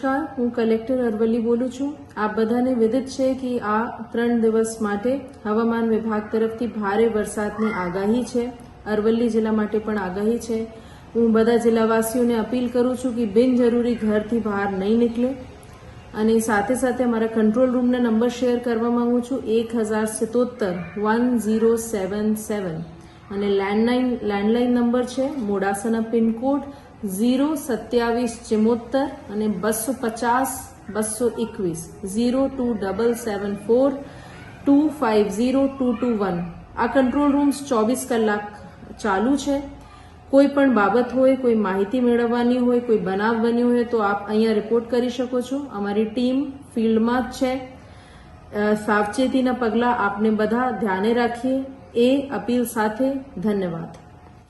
નમસ્કાર, હું કલેક્ટર અરવલ્લી બોલું છું। આપ બધાને વિદિત છે કે આ 3 દિવસ માટે હવામાન વિભાગ તરફથી ભારે વરસાદની આગાહી છે। અરવલ્લી જિલ્લા માટે પણ આગાહી છે। હું બધા જિલ્લાવાસીઓને અપીલ કરું છું કે બિનજરૂરી ઘરથી બહાર નહીં નીકળે અને સાથે સાથે અમારા કંટ્રોલ રૂમના નંબર શેર કરવા માંગુ છું 1077-1077 અને લેન્ડલાઇન નંબર છે મોડાસાના પિનકોડ 02774 અને 250-221 02774-250-221। આ કંટ્રોલ રૂમ્સ 24 કલાક ચાલુ છે। કોઈ પણ બાબત હોય, કોઈ માહિતી મેળવવાની હોય, કોઈ બનાવ બન્યો હોય તો આપ અહીંયા રિપોર્ટ કરી શકો છો। અમારી ટીમ ફિલ્ડમાં જ છે। સાવચેતીના પગલાં આપને બધા ધ્યાને રાખીએ એ અપીલ સાથે ધન્યવાદ।